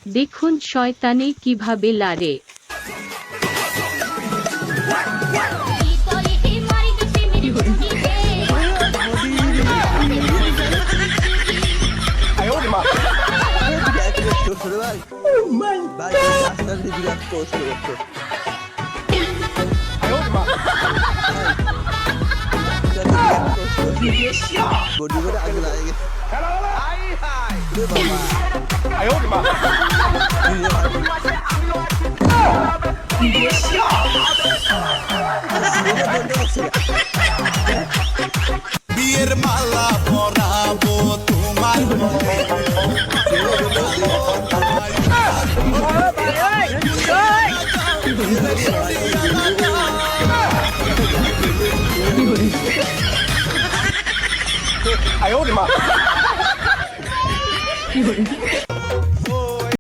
দেখুন শয়তানে কিভাবে লারে। বিয়ের মালা পরাবো তোমার哎呦我的妈！